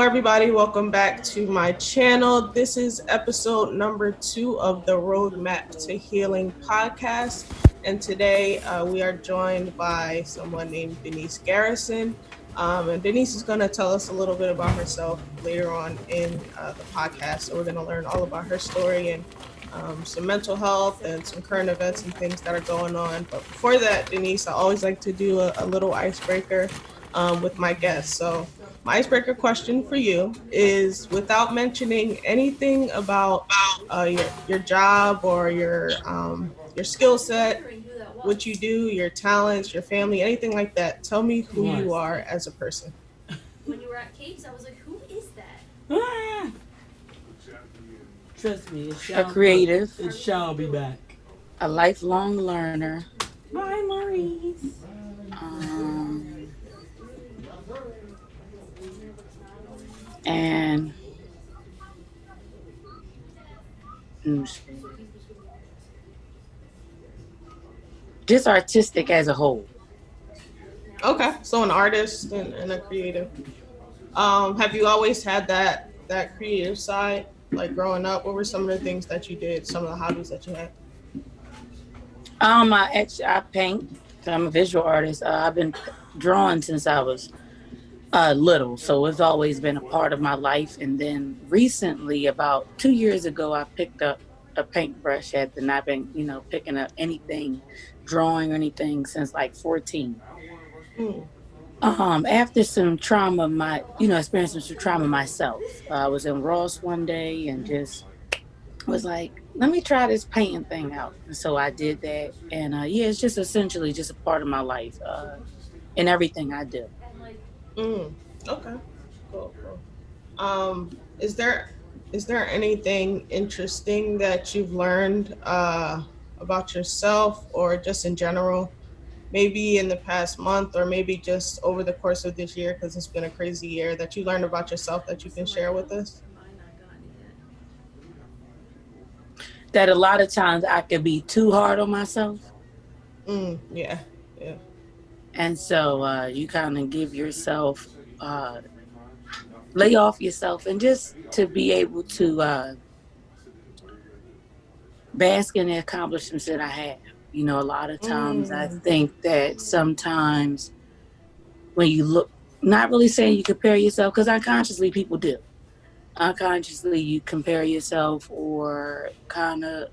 Everybody, welcome back to my channel. This is episode number 2 of the Roadmap to Healing podcast. And today we are joined by someone named Denise Garrison. And Denise is going to tell us a little bit about herself later on in the podcast. So we're going to learn all about her story and some mental health and some current events and things that are going on. But before that, Denise, I always like to do a little icebreaker with my guests. So my icebreaker question for you is, without mentioning anything about your job or your skill set, what you do, your talents, your family, anything like that, tell me who you are as a person. When you were at Capes, I was like, who is that? Ah! Trust me, A creative, it shall be back. a lifelong learner, Bye, Maurice. um, and just artistic as a whole. Okay, so an artist and a creative. Have you always had that creative side, like growing up? What were some of the things that you did? Some of the hobbies that you had? I paint. So I'm a visual artist. I've been drawing since I was little, so it's always been a part of my life. And then recently, about 2 years ago, I picked up a paintbrush. Had not been, picking up anything, drawing or anything since like 14. Mm. After some trauma, experiencing some trauma myself. I was in Ross one day and just was like, let me try this painting thing out. And so I did that. And it's just essentially just a part of my life in everything I do. Mm. Okay. Cool. Is there anything interesting that you've learned about yourself or just in general? Maybe in the past month or maybe just over the course of this year, because it's been a crazy year, that you learned about yourself that you can share with us? That a lot of times I could be too hard on myself. Yeah. And so you kind of give yourself, lay off yourself and just to be able to bask in the accomplishments that I have. A lot of times I think that sometimes when you look, not really saying you compare yourself, because unconsciously people do. Unconsciously you compare yourself or kind of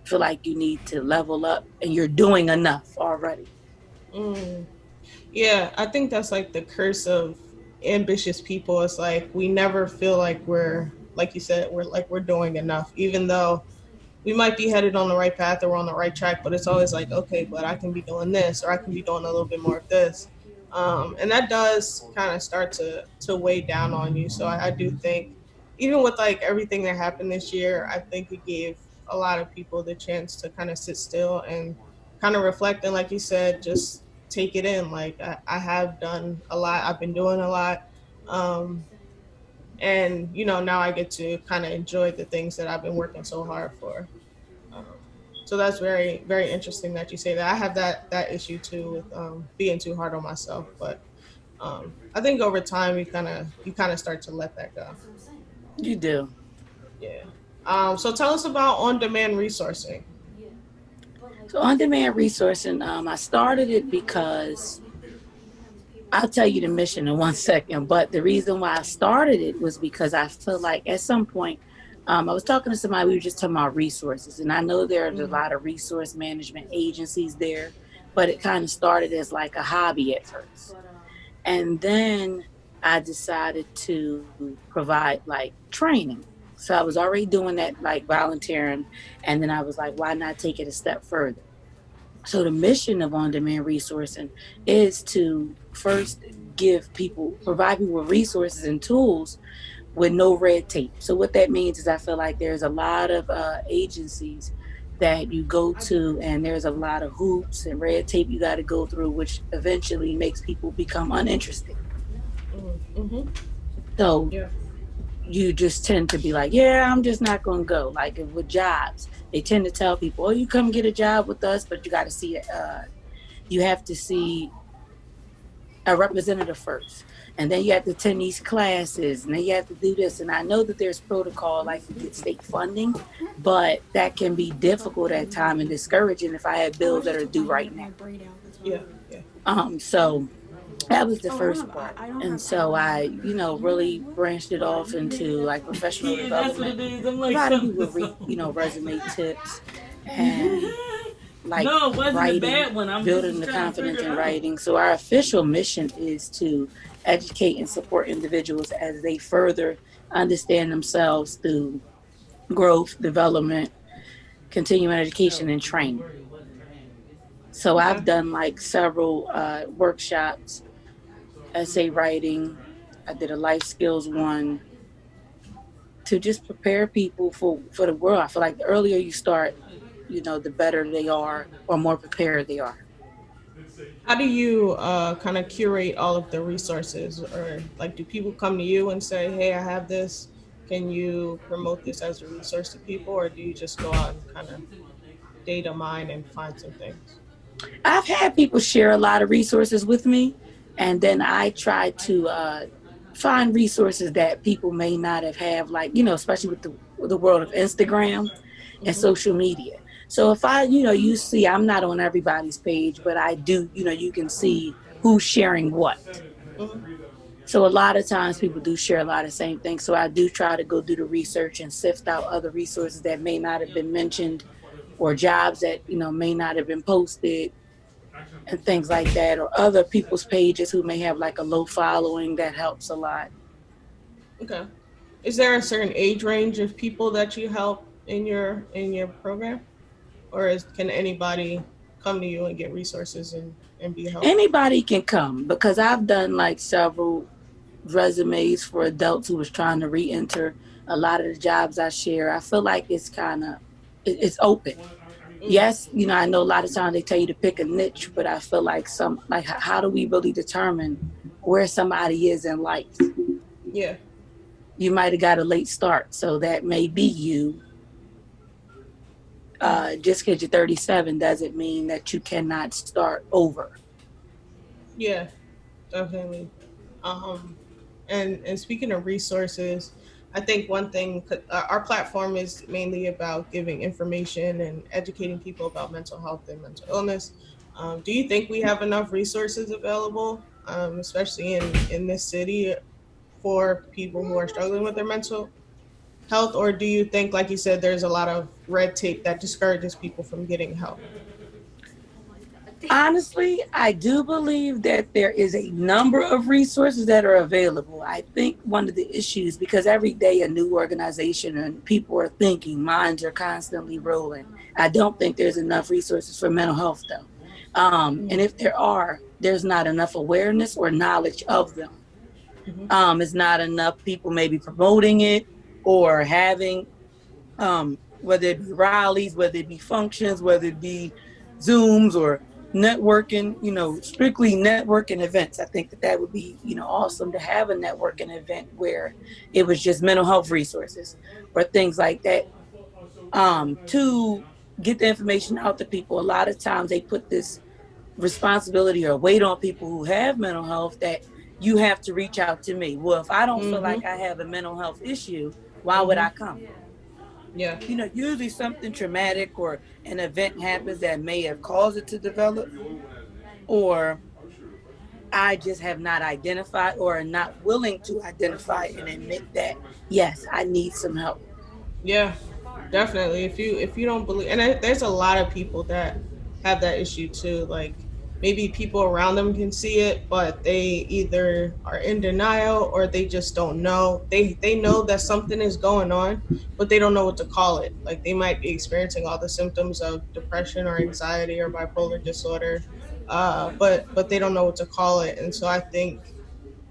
feel like you need to level up and you're doing enough already. Yeah, I think that's like the curse of ambitious people. It's like we never feel like we're, like you said, we're doing enough, even though we might be headed on the right path or we're on the right track, but it's always like, okay, but I can be doing this or I can be doing a little bit more of this. And that does kind of start to weigh down on you. So I do think, even with like everything that happened this year, I think it gave a lot of people the chance to kind of sit still and kind of reflect. And like you said, just take it in. Like I have done a lot. I've been doing a lot. And now I get to kind of enjoy the things that I've been working so hard for. Um, so that's very, very interesting that you say that. I have that issue too with being too hard on myself, but I think over time you kind of start to let that go. You do. Yeah. So tell us about on-demand resourcing. So on-demand resourcing, I started it because I'll tell you the mission in 1 second, but the reason why I started it was because I feel like at some point, I was talking to somebody, we were just talking about resources, and I know there's a lot of resource management agencies there, but it kind of started as like a hobby at first. And then I decided to provide like training. So I was already doing that, like volunteering, and then I was like, why not take it a step further? So the mission of on-demand resourcing is to first provide people with resources and tools with no red tape. So what that means is I feel like there's a lot of agencies that you go to and there's a lot of hoops and red tape you got to go through, which eventually makes people become uninterested. Mm-hmm. So Yeah. you just tend to be like, yeah, I'm just not going to go. Like with jobs, they tend to tell people, oh, you come get a job with us, but you got to see it. You have to see a representative first. and then you have to attend these classes, and then you have to do this. And I know that there's protocol like to get state funding, but that can be difficult at time and discouraging if I have Oh, I bills that just are took my due hair, right my now. braid out. That's all. Yeah, yeah. So that was the Oh, I don't first have. part. I don't And have so I, eyeliner. really branched it off into like professional Yeah, that's what development, it is. I'm like providing something. people with resume tips and like No, it wasn't a writing, bad one. I'm building just the trying to confidence figure it in out. writing. So our official mission is to educate and support individuals as they further understand themselves through growth, development, continuing education, and training. So Okay. I've done like several workshops, essay writing. I did a life skills one to just prepare people for the world. I feel like the earlier you start, the better they are or more prepared they are. How do you kind of curate all of the resources, or like, do people come to you and say, "Hey, I have this. Can you promote this as a resource to people," or do you just go out and kind of data mine and find some things? I've had people share a lot of resources with me, and then I try to find resources that people may not have, like, especially with the world of Instagram and Hmm. social media. So if you see, I'm not on everybody's page, but I do, you can see who's sharing what. Hmm. So a lot of times people do share a lot of same things. So I do try to go do the research and sift out other resources that may not have been mentioned, or jobs that may not have been posted, and things like that, or other people's pages who may have like a low following. That helps a lot. Okay. Is there a certain age range of people that you help in your program, or can anybody come to you and get resources and be helped? Anybody can come because I've done like several resumes for adults who was trying to re-enter a lot of the jobs I share. I feel like it's kind of it's open. Mm, Yes, I know a lot of times they tell you to pick a niche, but I feel like how do we really determine where somebody is in life? yeah. You might have got a late start, so that may be you. Just because you're 37 doesn't mean that you cannot start over. Yeah, definitely. Um, and speaking of resources, I think one thing, our platform is mainly about giving information and educating people about mental health and mental illness. Do you think we have enough resources available, especially in this city, for people who are struggling with their mental health, or do you think, like you said, there's a lot of red tape that discourages people from getting help? Oh my god. Honestly, I do believe that there is a number of resources that are available. I think one of the issues, because every day a new organization and people are thinking, minds are constantly rolling. I don't think there's enough resources for mental health, though. And if there are, there's not enough awareness or knowledge of them. Mm-hmm. It's not enough people maybe promoting it or having whether it be rallies, whether it be functions, whether it be Zooms or networking, strictly networking events. I think that would be, awesome to have a networking event where it was just mental health resources or things like that. To get the information out to people, a lot of times they put this responsibility or weight on people who have mental health that you have to reach out to me. Well, if I don't feel Mm-hmm. like I have a mental health issue, why would Mm-hmm. I come? Yeah. Usually something traumatic or an event happens that may have caused it to develop, or I just have not identified or are not willing to identify and admit that, yes, I need some help. Yeah, definitely. If you don't believe, and there's a lot of people that have that issue too. Like, maybe people around them can see it, but they either are in denial or they just don't know. They know that something is going on, but they don't know what to call it. Like, they might be experiencing all the symptoms of depression or anxiety or bipolar disorder, but they don't know what to call it. And so I think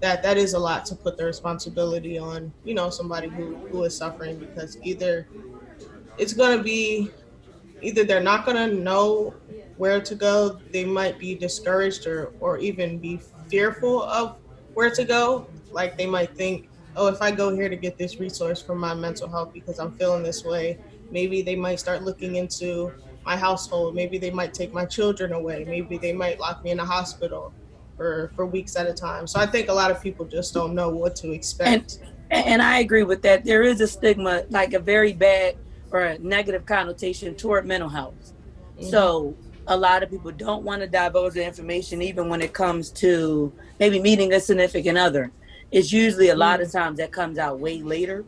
that is a lot to put the responsibility on, somebody who is suffering, because it's going to be either they're not going to know where to go, they might be discouraged, or even be fearful of where to go. Like, they might think, oh, if I go here to get this resource for my mental health because I'm feeling this way, maybe they might start looking into my household, maybe they might take my children away, maybe they might lock me in a hospital. for weeks at a time. So I think a lot of people just don't know what to and expect. and I agree with that. There is a stigma, like a very bad or a negative connotation toward mental health. Hmm. So a lot of people don't want to divulge the information, even when it comes to maybe meeting a significant other. It's usually a lot of Mm. times that comes out way later.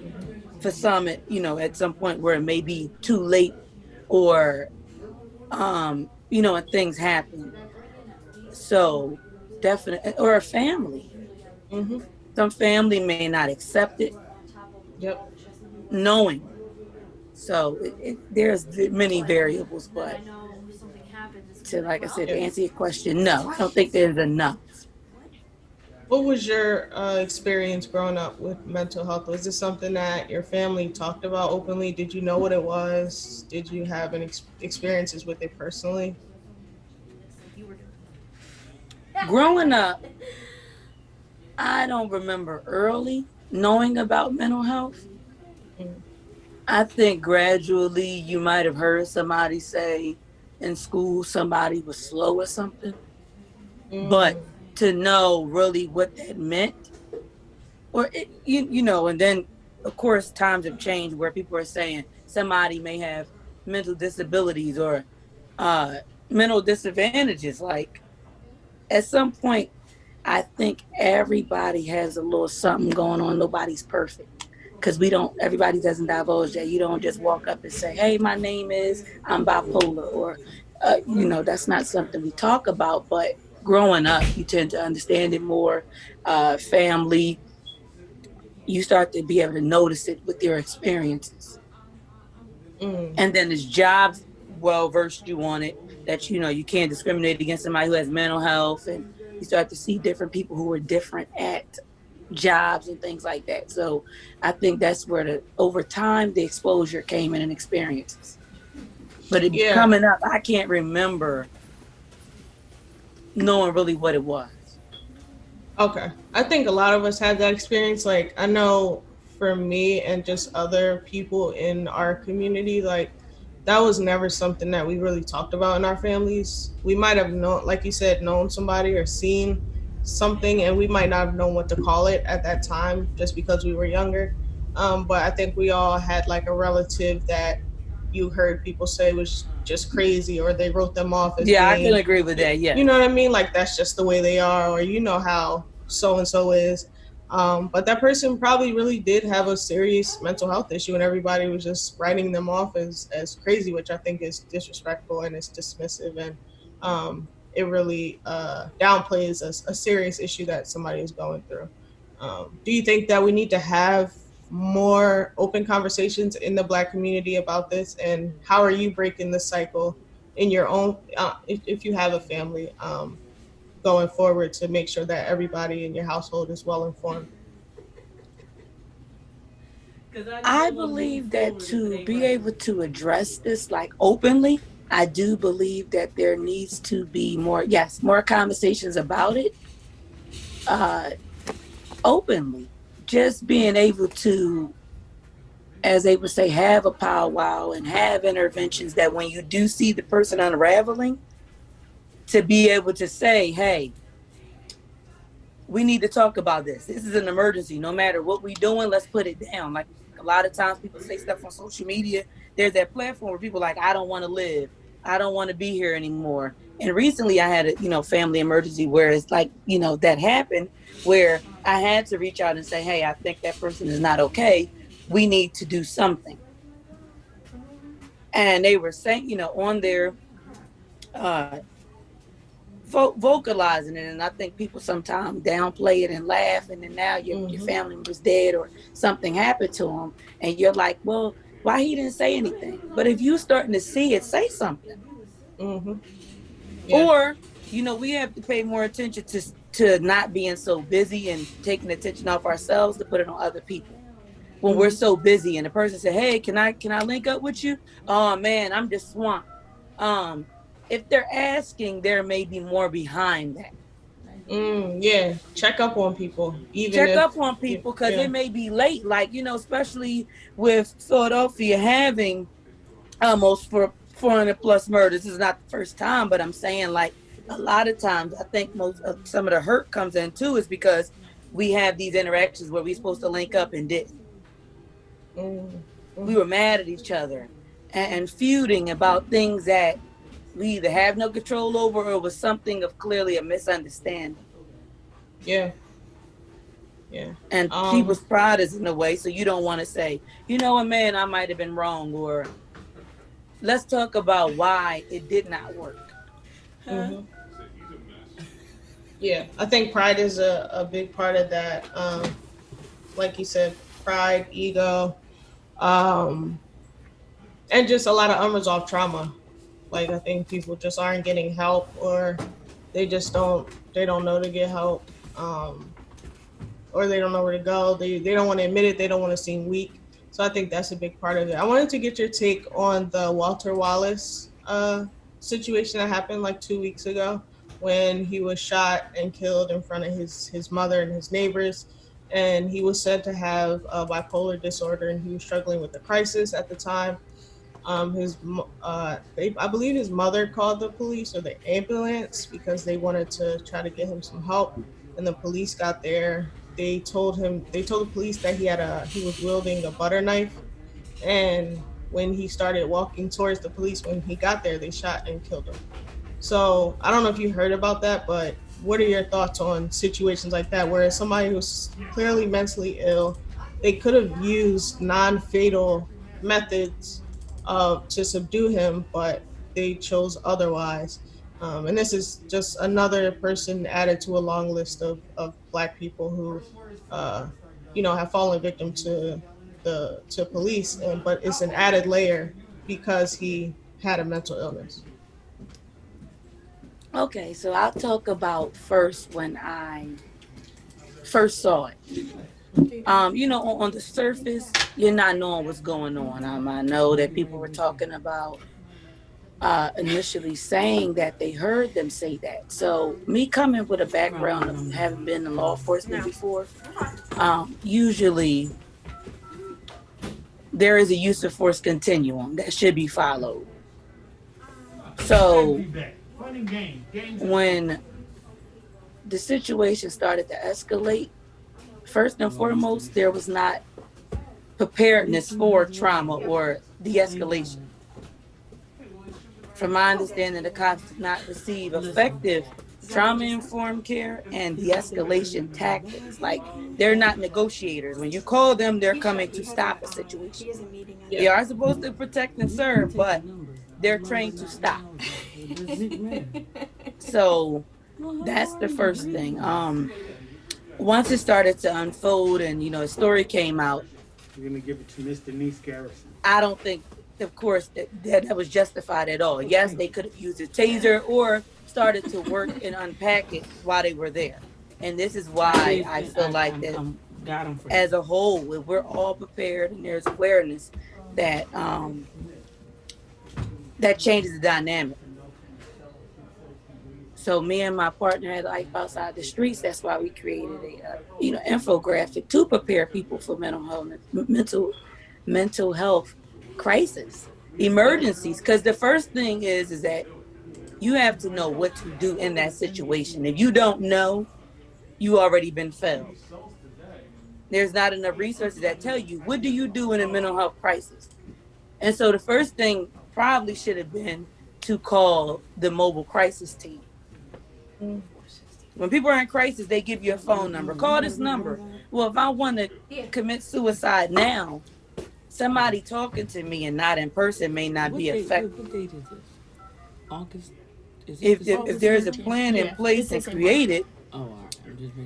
Hmm. For some, at some point where it may be too late, or and things happen. So definitely, or a family. Hmm. Some family may not accept it, Yep. knowing. So there's many variables, but like I said, to Yeah. answer your question, no, I don't think there's enough. What was your experience growing up with mental health? Was this something that your family talked about openly? Did you know what it was? Did you have any experiences with it personally? Growing up, I don't remember early knowing about mental health. Mm. I think gradually you might have heard somebody say in school somebody was slow or something, but Mm. to know really what that meant, and then of course times have changed where people are saying somebody may have mental disabilities or uh, mental disadvantages. Like at some point, I think everybody has a little something going on. Nobody's perfect because everybody doesn't divulge that. You don't just walk up and say, hey, my name is, I'm bipolar, or, that's not something we talk about. But growing up, you tend to understand it more. Family, you start to be able to notice it with your experiences. Mm. And then there's jobs well versed you on it, that you can't discriminate against somebody who has mental health, and you start to see different people who are different at jobs and things like that. So I think that's where over time the exposure came in and experiences. But Yeah. coming up, I can't remember knowing really what it was. Okay. I think a lot of us had that experience. Like, I know for me and just other people in our community, like, that was never something that we really talked about in our families. We might have known, like you said, known somebody or seen something, and we might not have known what to call it at that time just because we were younger. But I think we all had like a relative that you heard people say was just crazy, or they wrote them off as Yeah, I can being, agree with that. you know Yes. what I mean? Like, that's just the way they are, or you know how so and so is. But that person probably really did have a serious mental health issue, and everybody was just writing them off as crazy, which I think is disrespectful and it's dismissive, and it really downplays a serious issue that somebody is going through. Do you think that we need to have more open conversations in the Black community about this, and how are you breaking the cycle in your own, if you have a family, going forward, to make sure that everybody in your household is well informed? I believe that to be able to address this like openly, I do believe that there needs to be more conversations about it uh, openly. Just being able to, as they would say, have a powwow and have interventions that when you do see the person unraveling, to be able to say, hey, we need to talk about this. This is an emergency. No matter what we're doing, let's put it down. Like a lot of times people say stuff on social media. There's that platform where people are like, I don't want to live. I don't want to be here anymore. And recently I had a, family emergency where it's like, that happened where I had to reach out and say, hey, I think that person is not okay. We need to do something. And they were saying, on their uh, vocalizing it, and I think people sometimes downplay it and laugh, and then now your Mm-hmm. family member's dead or something happened to him, and you're like, well, why he didn't say anything? But if you starting to see it, say something. Mm-hmm. Yeah. Or we have to pay more attention to not being so busy and taking attention off ourselves to put it on other people. When we're Mm-hmm. so busy and the person said, hey, can I link up with you? Oh man, I'm just swamped. um if they're asking, there may be more behind that. Yeah. Check up on people, even Check if up on people because yeah. it may be late. Like, especially with Philadelphia having almost for 400 plus murders. This is not the first time, but I'm saying, like, a lot of times I think most of some of the hurt comes in too is because we have these interactions where we're supposed to link up and didn't. Mm, We mm, were mad at each other and feuding about things that we either have no control over or was something of clearly a misunderstanding. yeah, yeah. And people's pride is in the way, so you don't want to say, you know what, man, I might have been wrong, or let's talk about why it did not work. Mhm. Yeah, I think pride is a big part of that. Like you said, pride, ego, um, and just a lot of unresolved trauma. Like I think people just aren't getting help, or they don't know to get help, or they don't know where to go. They don't want to admit it. They don't want to seem weak. So I think that's a big part of it. I wanted to get your take on the Walter Wallace situation that happened like 2 weeks ago when he was shot and killed in front of his mother and his neighbors. And he was said to have bipolar disorder, and he was struggling with the crisis at the time. I believe his mother called the police or the ambulance because they wanted to try to get him some help. And the police got there. They told the police that he was wielding a butter knife. And when he started walking towards the police, when he got there, they shot and killed him. So I don't know if you heard about that, but what are your thoughts on situations like that where somebody who's clearly mentally ill, they could have used non-fatal methods to subdue him, but they chose otherwise. And this is just another person added to a long list of Black people who, uh, have fallen victim to police, and but it's an added layer because he had a mental illness. Okay, so I'll talk about first when I first saw it. On the surface, you're not knowing what's going on. I know that people were talking about initially saying that they heard them say that. So me coming with a background of having been in law enforcement before, usually there is a use of force continuum that should be followed. So when the situation started to escalate, first and foremost, there was not preparedness for trauma or de-escalation. From my understanding, the cops did not receive effective trauma-informed care and de-escalation tactics. Like, they're not negotiators. When you call them, they're coming to stop a situation. They are supposed to protect and serve, but they're trained to stop. So that's the first thing. Once it started to unfold and a story came out, We're gonna give it to Mr. Nice Garrison. I don't think, of course, that was justified at all. Yes, they could have used a taser or started to work and unpack it while they were there. And this is why I feel like that as a whole, if we're all prepared and there's awareness that that changes the dynamic. So me and my partner had Life Outside the Streets. That's why we created a infographic to prepare people for mental health crisis emergencies. Because the first thing is that you have to know what to do in that situation. If you don't know, you already been failed. There's not enough resources that tell you what do you do in a mental health crisis. And so the first thing probably should have been to call the mobile crisis team. When people are in crisis, they give you a phone number. Call this number. Well, if I want to commit suicide now, somebody talking to me and not in person may not be effective. What date is this? August. If there's a plan in place and created, Oh, all right. I'm just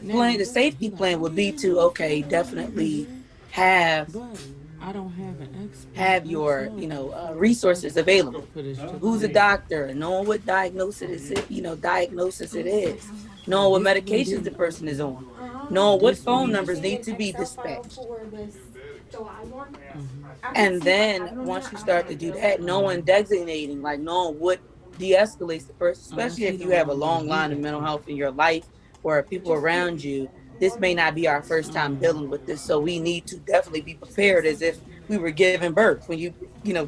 making sure. the safety plan would be to definitely have I don't have an have your resources available. Who's a doctor? Knowing what diagnosis it is. Knowing what medications the person is on. Knowing what phone numbers need to be dispatched. And then once you start to do that, knowing designating, like knowing what de-escalates the person, especially if you have a long line of mental health in your life or people around you, this may not be our first time dealing with this. So we need to definitely be prepared as if we were giving birth. When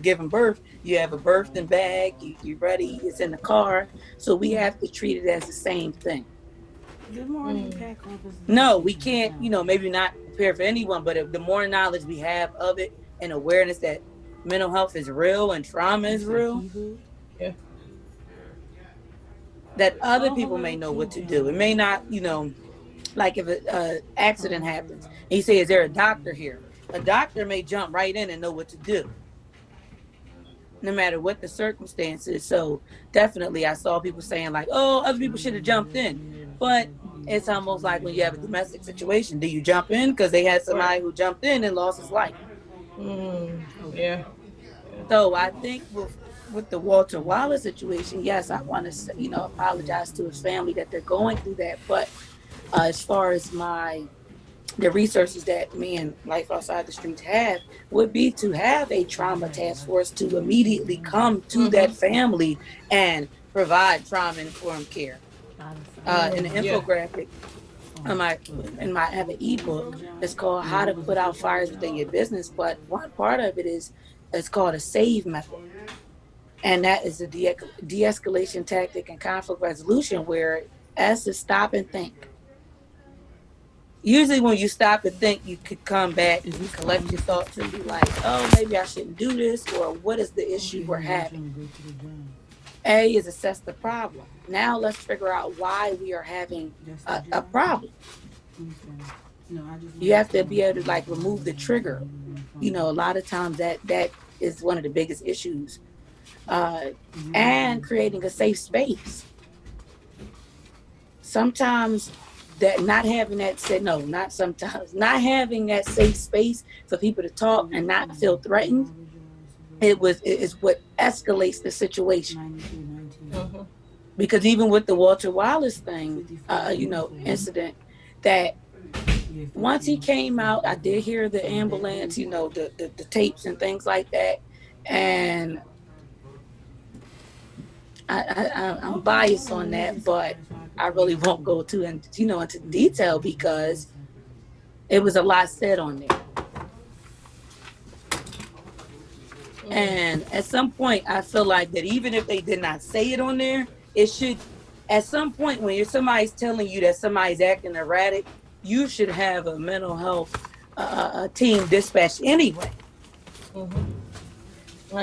giving birth, you have a birthing bag, you're ready, it's in the car. So we have to treat it as the same thing. Good morning, pack office. No, we can't, maybe not prepare for anyone, but if the more knowledge we have of it and awareness that mental health is real and trauma is real, Yeah. that other people may know what to do. It may not, like if an accident happens and you say, is there a doctor here? A doctor may jump right in and know what to do, no matter what the circumstances. So definitely I saw people saying like, oh, other people should have jumped in. But it's almost like when you have a domestic situation, do you jump in? Because they had somebody who jumped in and lost his life. Yeah. So I think with the Walter Wallace situation, yes, I want to, apologize to his family that they're going through that. But as far as the resources that me and Life Outside the Streets have would be to have a trauma task force to immediately come to that family and provide trauma-informed care. In the infographic, I have an ebook. It's called How to Put Out Fires Within Your Business. But one part of it it's called a SAVE method. And that is a de-escalation tactic and conflict resolution, where S is stop and think. Usually when you stop and think, you could come back and collect your thoughts and be like, oh, maybe I shouldn't do this, or what is the issue we're having? A is assess the problem. Now let's figure out why we are having a problem. You have to be able to remove the trigger. A lot of times that is one of the biggest issues. And creating a safe space. Sometimes not having that safe space for people to talk and not feel threatened, is what escalates the situation. Because even with the Walter Wallace thing, incident, that once he came out, I did hear the ambulance, the tapes and things like that, and I'm biased on that, but I really won't go into detail because it was a lot said on there. And at some point, I feel like that even if they did not say it on there, it should, at some point when somebody's telling you that somebody's acting erratic, you should have a mental health team dispatched anyway.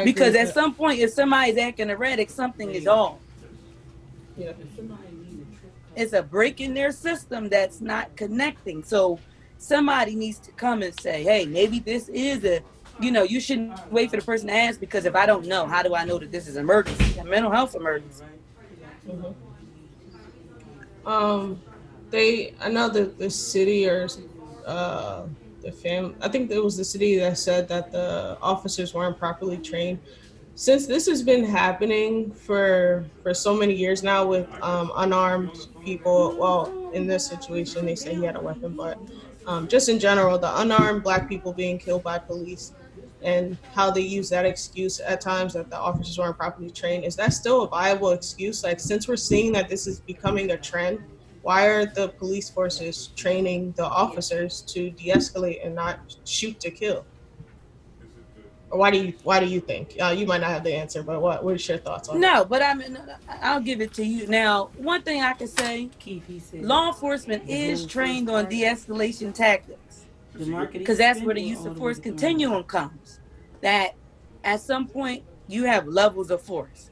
Because at some point, if somebody's acting erratic, something is off. Yeah. It's a break in their system that's not connecting. So somebody needs to come and say, hey, maybe this is you shouldn't wait for the person to ask, because if I don't know, how do I know that this is an emergency, a mental health emergency? I know that the city or the I think it was the city that said that the officers weren't properly trained. Since this has been happening for so many years now with unarmed people, well, in this situation, they say he had a weapon, but just in general, the unarmed Black people being killed by police and how they use that excuse at times that the officers weren't properly trained, is that still a viable excuse? Like, since we're seeing that this is becoming a trend, why are the police forces training the officers to de-escalate and not shoot to kill? Or why do you think? You might not have the answer, but what's your thoughts on that? No, but I'll give it to you. Now, one thing I can say, law enforcement is trained on de-escalation tactics, because that's where the use of force continuum comes. That at some point you have levels of force.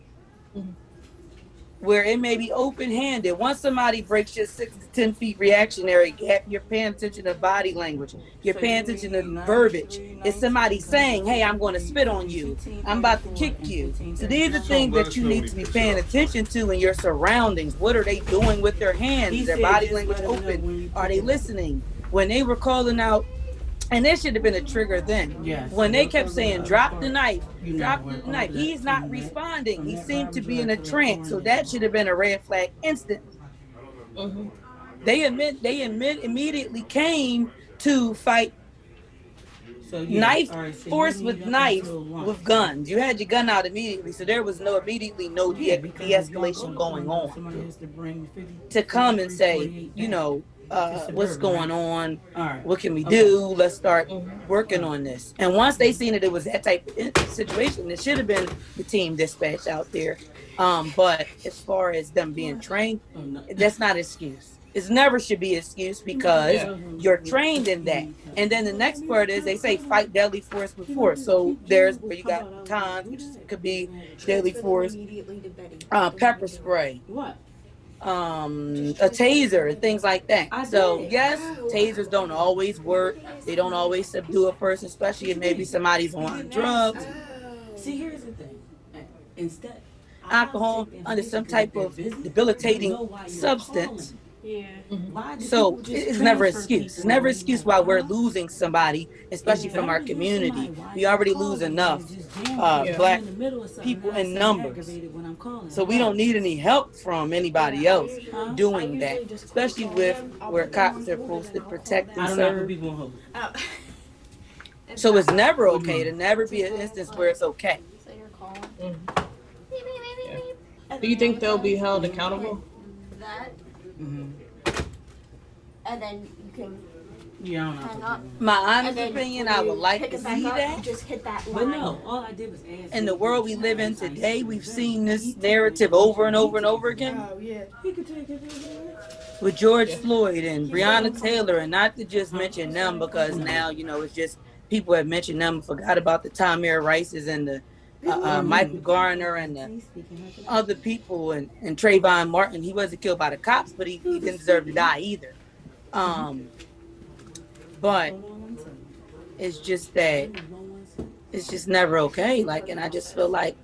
Where it may be open-handed. Once somebody breaks your 6 to 10 feet reactionary gap, you're paying attention to body language. You're paying attention to verbiage. It's somebody saying, hey, I'm going to spit on you. I'm about to kick you. So these are things that you need to be paying attention to in your surroundings. What are they doing with their hands? Is their body language open? Are they listening? When they were calling out, and there should have been a trigger then. Yes. When they kept saying, drop the knife, he's not responding. He seemed to be in a trance. So that should have been a red flag instantly. They immediately came to fight force with guns. You had your gun out immediately. So there was no de-escalation going on. To come and say, what's going on, All right. what can we Okay. do, let's start Mhm. working All right. on this. And once they seen that it was that type of situation, it should have been the team dispatched out there. But as far as them being What? trained, Oh no. that's not an excuse. It never should be an excuse because Yeah. you're trained in that. And then the next part is they say fight deadly force with force. So there's where you got batons, which could be deadly Transfer them force, immediately to Betty. Don't pepper even do it. spray, What? Just a transfer them taser, whenever. things like that. I So did. yes, tasers don't always work. They don't always subdue a person, especially if maybe somebody's on drugs, See, here's the thing. Instead, alcohol, under some type of debilitating substance. Yeah. Mhm. Why do So people just it's never an transfer excuse. It's people never an when you excuse have why we're problems? losing somebody, especially It's from our better to hear somebody community. why We you already call lose them than enough to just jam Yeah. I'm black in the middle of something people and I in say numbers. aggravated when I'm calling. So we don't need any help from anybody Yeah, else Huh? I doing that, usually just quick especially call with them. I'll where put them on cops are hold and supposed then to I'll call protect back. I and do not put serve. people on hold. Oh. So it's never What do you okay to mean? never be an instance where it's okay. So you're calling. Mhm. Beep, beep, beep, Yeah. beep, beep. And Do you then on think the they'll phone, be held hit accountable? that, Mm-hmm. and then you can Yeah, I don't know. hang up. My And honest then opinion, when I would you like pick to it back see up, that. you just hit that line. But no, all I did was ask. In the him world we if live in it's ice today, cream. we've Very seen this easy. narrative over and over and over again Oh yeah. He could take it. with George Yeah. Floyd and Breonna Taylor, and not to just Huh? mention them because No. now, it's just people have mentioned them, forgot about the Tamir Rices and the Michael Garner and the other people and Trayvon Martin. He wasn't killed by the cops, but he didn't deserve to die either. Um, but Hold on one second. it's just that Hold on 1 second. it's just never okay. Like, and I just feel like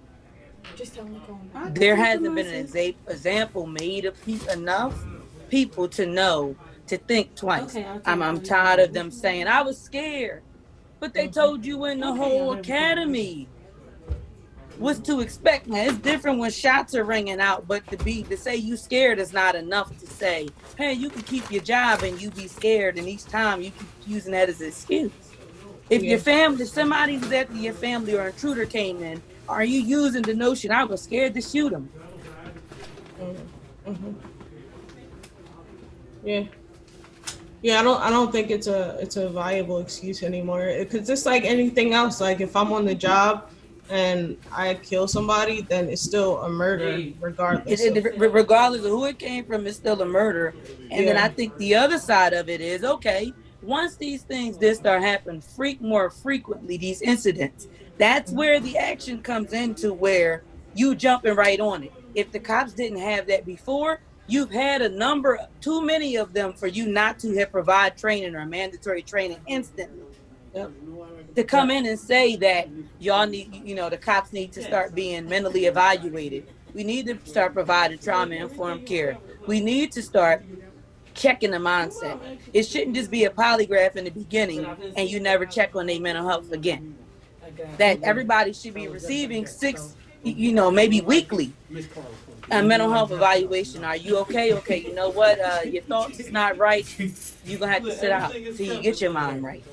Just tell them to call me. I can there take the hasn't been an message. example made of enough people to know to think twice. Okay, I'll take I'm it. tired of them saying I was scared, but they Mhm. told you in the Okay, whole I'll have it covered. academy what's to expect. Now it's different when shots are ringing out, but to say you scared is not enough to say, hey, you can keep your job and you be scared, and each time you keep using that as an excuse. If your Yeah. family, if somebody was after your family or an intruder came in, are you using the notion I was scared to shoot him? Mhm. Mhm. Yeah. Yeah, I don't think it's a viable excuse anymore. Because it's like anything else. Like if I'm on the job and I kill somebody, then it's still a murder, Hey. regardless of. Regardless of who it came from, it's still a murder. And then I Yeah. think the other side of it is okay. Once these things did start happening more frequently, these incidents, that's Mhm. where the action comes into where you jumping right on it. If the cops didn't have that before, you've had a number, too many of them for you not to have provide training or mandatory training instantly Yep. to come Yep. in and say that y'all need, the cops need to start being mentally evaluated. We need to start providing trauma informed care. We need to start checking the mindset. It shouldn't just be a polygraph in the beginning and you never check on their mental health again. That everybody should be receiving six, maybe weekly, a mental health evaluation. Are you okay? Okay, you know what? Your thoughts is not right. You're gonna have to sit out till you get your mind right.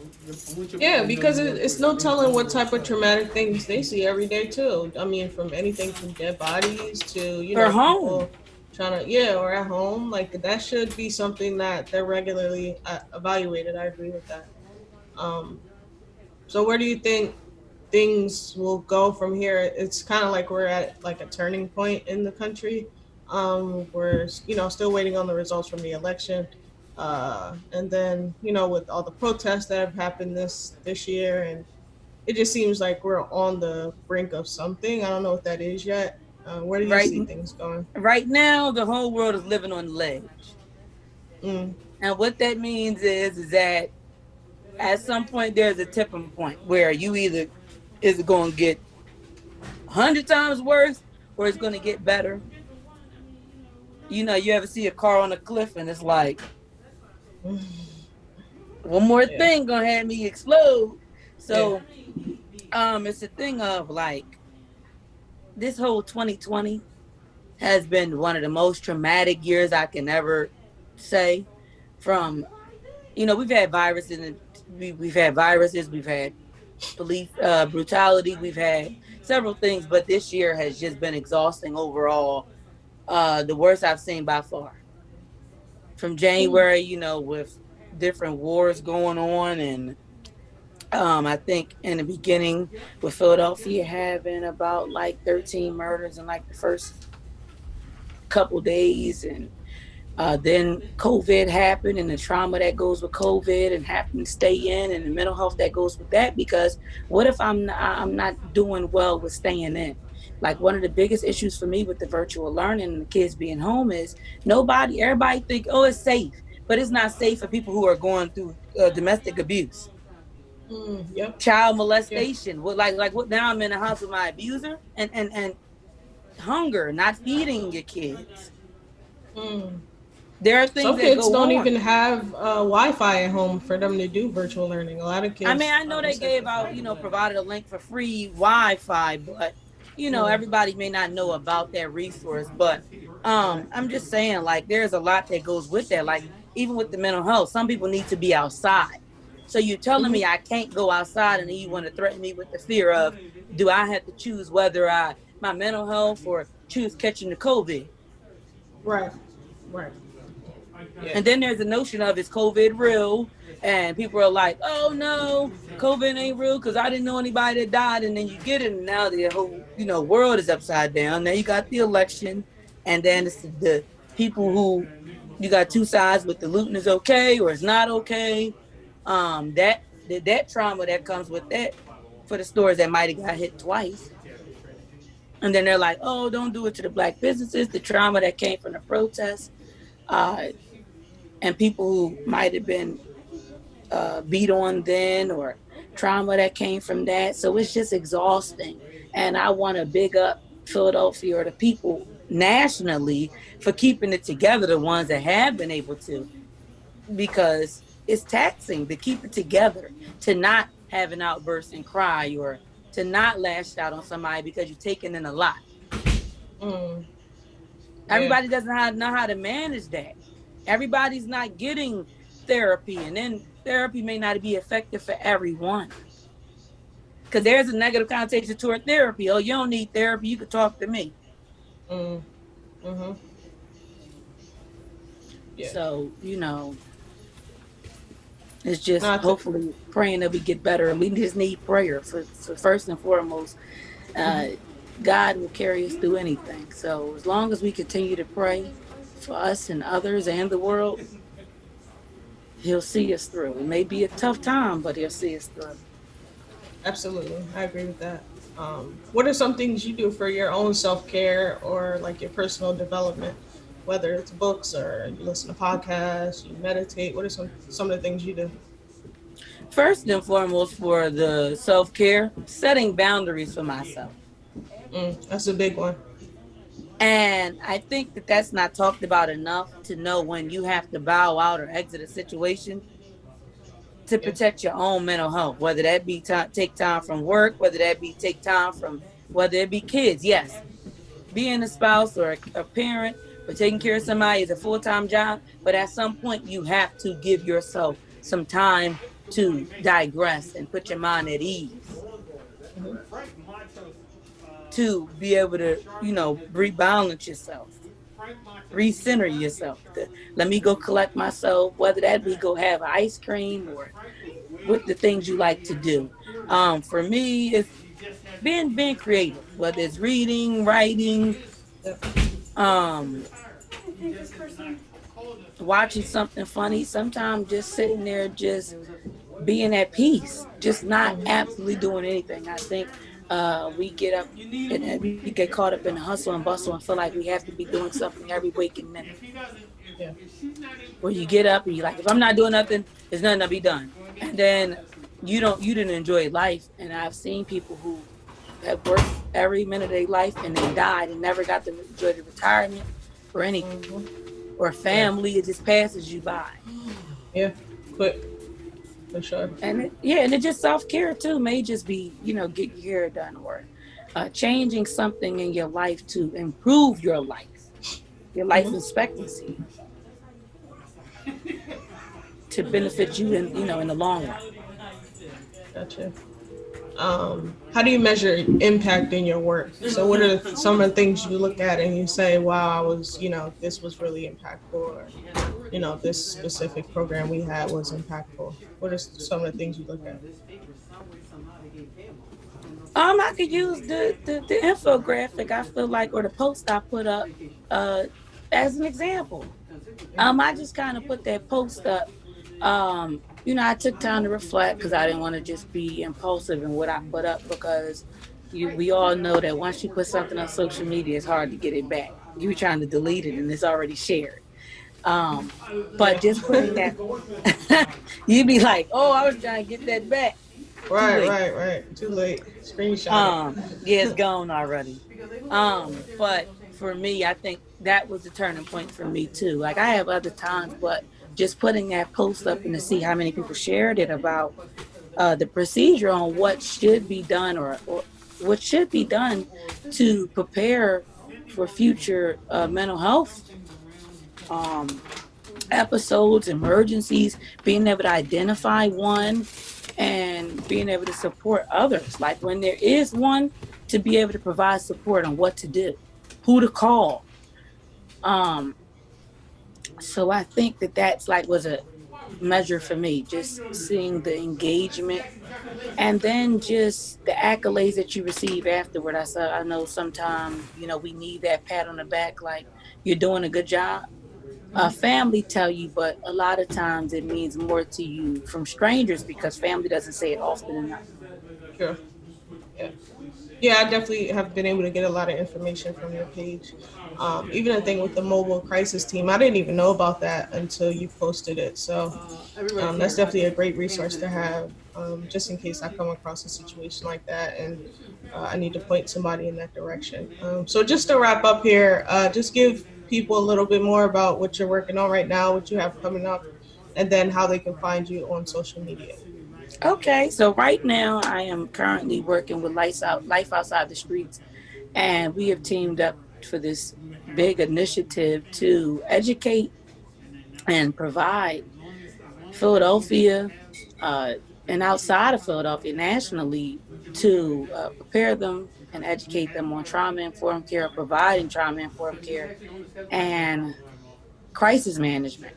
Yeah, because it's no telling what type of traumatic things they see every day too. I mean, from anything from dead bodies to Or home. people trying to, yeah, or at home. Like that should be something that they're regularly evaluated. I agree with that. Um, so where do you think things will go from here? It's kind of like we're at like a turning point in the country. We're still waiting on the results from the election, and then with all the protests that have happened this year, and it just seems like we're on the brink of something. I don't know what that is yet. Where do you Right see things going? right now the whole world is living on the ledge. Mm, And what that means is that at some point there's a tipping point where you either is it going to get 100 times worse or it's going to get better. You ever see a car on a cliff and it's like one more yeah. thing gonna have me explode. Yeah. So it's a thing of like this whole 2020 has been one of the most traumatic years I can ever say. From we've had viruses and we've had viruses, we've had police brutality, we've had several things, but this year has just been exhausting overall. The worst I've seen by far from Mm, January, with different wars going on. And I think in the beginning, with Philadelphia having about like 13 murders in like the first couple days, and then COVID happened, and the trauma that goes with COVID, and having to stay in, and the mental health that goes with that. Because what if I'm not doing well with staying in? Like, one of the biggest issues for me with the virtual learning and the kids being home is everybody think, oh, it's safe, but it's not safe for people who are going through domestic abuse, yep. child Yeah. molestation. What now? I'm in the house with my abuser, and hunger, not feeding your kids. Mm. There are things Some that kids go don't on. even have Wi-Fi at home for them to do virtual learning. A lot of I mean, kids I know they said gave that. out, provided a link for free Wi-Fi, but Mm. everybody may not know about that resource. But Right. I'm just saying, like, there's a lot that goes with that. Like, even with the mental health, some people need to be outside. So you're telling Mm-hmm. me I can't go outside, and then you want to threaten me with the fear of, do I have to choose whether my mental health or choose catching the COVID? Right. Right. Yeah. And then there's the notion of, is COVID real? And people are like, oh no, COVID ain't real because I didn't know anybody that died. And then you get it, and now the whole world is upside down. Now you got the election, and then it's the people who, you got two sides with the looting is okay or it's not okay. That trauma that comes with that, for the stores that might have got hit twice. And then they're like, oh, don't do it to the black businesses. The trauma that came from the protests, uh, and people who might have been beat on then, or trauma that came from that. So it's just exhausting. And I want to big up Philadelphia, or the people nationally, for keeping it together, the ones that have been able to, because it's taxing to keep it together, to not have an outburst and cry, or to not lash out on somebody because you're taking in a lot. Mm. Yeah. Everybody doesn't know how to manage that. Everybody's not getting therapy, and then therapy may not be effective for everyone. Because there's a negative connotation toward therapy. Oh, you don't need therapy. You could talk to me. Mm. Mm-hmm. Yeah. So, it's just Not. hopefully praying that we get better. And we just need prayer for first and foremost. Uh, God will carry us through anything. So as long as we continue to pray for us and others and the world, He'll see us through. It may be a tough time, but He'll see us through. Absolutely, I agree with that. What are some things you do for your own self care or like your personal development? Whether it's books or you listen to podcasts, you meditate. What are some of the things you do? First and foremost, for the self-care, setting boundaries for myself. That's a big one. And I think that that's not talked about enough, to know when you have to bow out or exit a situation to Yeah. protect your own mental health, whether that be take time from work, whether that be take time from, whether it be kids. Yes, being a spouse or a parent or taking care of somebody is a full-time job, but at some point you have to give yourself some time to digress and put your mind at ease, to be able to, rebalance yourself, recenter yourself. Let me go collect myself, whether that be go have ice cream or what the things you like to do. For me, it's being creative, whether it's reading, writing, Yep. um, watching something funny. Sometimes just sitting there, just being at peace, just not absolutely doing anything. I think we get up and we get caught up in the hustle and bustle and feel like we have to be doing something every waking minute. Yeah. Where you get up and you're like, if I'm not doing nothing, there's nothing to be done. And then you didn't enjoy life. And I've seen people who have worked every minute of their life and they died and never got to enjoy the retirement or anything. Hmm. Or Yeah. family, it just passes you by. Yeah. Quick, for sure. And it just self-care too may just be, get your hair done, or changing something in your life to improve your life Hmm. expectancy, to benefit you in the long run. Gotcha. How do you measure impact in your work? So what are some of the things you look at and you say, wow, I was, this was really impactful, or, this specific program we had was impactful? What are some of the things you look at? I could use the infographic I feel like, or the post I put up, uh, as an example. I just kind of put that post up. I took time to reflect because I didn't want to just be impulsive in what I put up, because we all know that once you put something on social media, it's hard to get it back. You're trying to delete it and it's already shared. Um, but Yeah. just putting that, you'd be like, oh, I was trying to get that back. Too Right, late. right, right. Too late. Screenshot it. Yeah, it's gone already. But for me, I think that was the turning point for me too. Like, I have other times, but just putting that post up and to see how many people shared it about the procedure on what should be done, or what should be done to prepare for future mental health um, episodes, emergencies, being able to identify one and being able to support others. Like when there is one, to be able to provide support on what to do, who to call. Um, so I think that that's like was a measure for me, just seeing the engagement, and then just the accolades that you receive afterward. I said, I know sometimes, we need that pat on the back, like you're doing a good job. Family tell you, but a lot of times it means more to you from strangers because family doesn't say it often enough. Sure. Yeah. Yeah, I definitely have been able to get a lot of information from your page. Even the thing with the mobile crisis team, I didn't even know about that until you posted it. So that's definitely a great resource to have, just in case I come across a situation like that and I need to point somebody in that direction. So just to wrap up here, just give people a little bit more about what you're working on right now, what you have coming up, and then how they can find you on social media. Okay, so right now I am currently working with Life Outside the Streets, and we have teamed up for this big initiative to educate and provide Philadelphia, uh, and outside of Philadelphia, nationally, to prepare them and educate them on trauma informed care, providing trauma informed care and crisis management,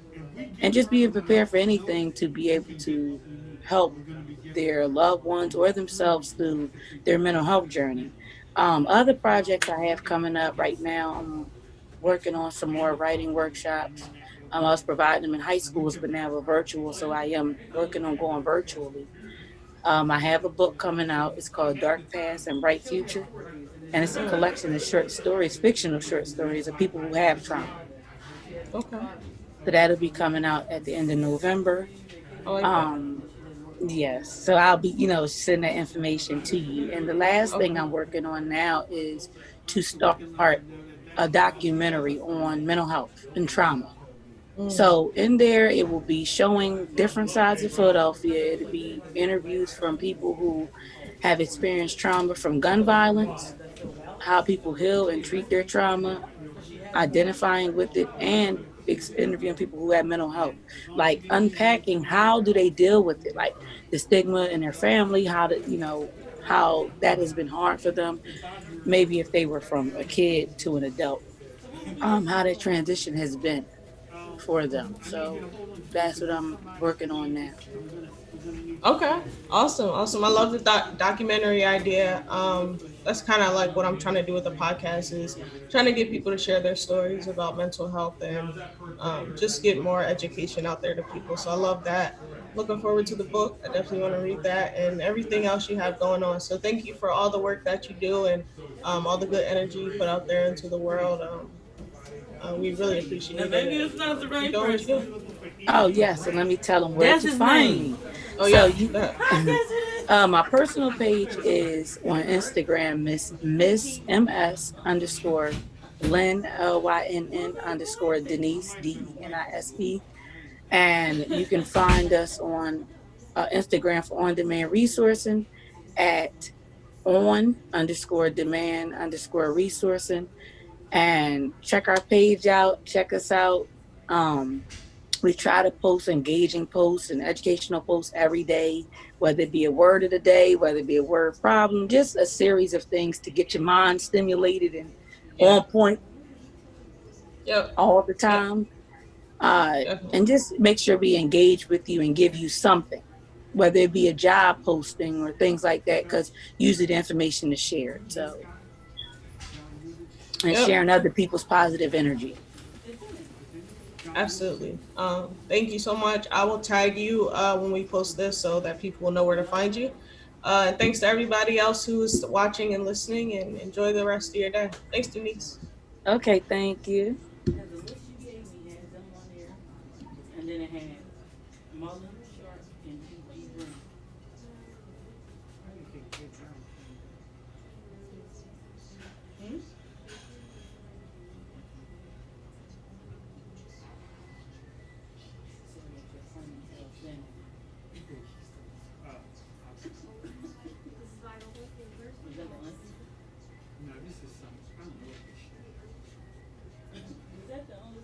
and just being prepared for anything to be able to help their loved ones or themselves through their mental health journey. Other projects I have coming up right now, I'm working on some more writing workshops. I was providing them in high schools, but now we're virtual, so I am working on going virtually. I have a book coming out. It's called Dark Past and Bright Future, and it's a collection of short stories, fictional short stories of people who have trauma. Okay. So that'll be coming out at the end of November. I like that. Um, yes, so I'll be, send that information to you. And the last thing Okay. I'm working on now is to start a documentary on mental health and trauma. Mm. So in there, it will be showing different sides of Philadelphia. It'll be interviews from people who have experienced trauma from gun violence, how people heal and treat their trauma, identifying with it, and interviewing people who have mental health, like unpacking how do they deal with it, like the stigma in their family, how that has been hard for them, maybe if they were from a kid to an adult, how that transition has been for them. So that's what I'm working on now. Okay, awesome, awesome. I love the documentary idea. That's kind of like what I'm trying to do with the podcast, is trying to get people to share their stories about mental health and just get more education out there to people. So I love that. Looking forward to the book. I definitely want to read that and everything else you have going on. So thank you for all the work that you do and all the good energy you put out there into the world. We really appreciate it. Maybe And it's not the keep right doing what you do. person. Oh yes, and let me tell them where That's to his find name. me. Oh So yeah. you, Hi, Desiree. my personal page is on Instagram, Miss MS underscore Lynn LYNN underscore Denise DENISE, and you can find us on Instagram for on demand resourcing at on underscore demand underscore resourcing, and check our page out. Check us out. Um, We try to post engaging posts and educational posts every day, whether it be a word of the day, whether it be a word problem, just a series of things to get your mind stimulated and Yeah. on point Yep. all the Yep. time. Definitely. And just make sure we engage with you and give you something, whether it be a job posting or things like that, because usually the information is shared. So, and Yep. sharing other people's positive energy. Absolutely. Thank you so much. I will tag you when we post this so that people will know where to find you. And thanks to everybody else who's watching and listening, and enjoy the rest of your day. Thanks, Denise. Okay, thank you. Because the list you gave me had them on there, and then it had Mullen, Sharp, and G. Brown. Hmm? So that your friend tells them. Was that the list? No, this is some. I don't know what this shit is. Was that the only?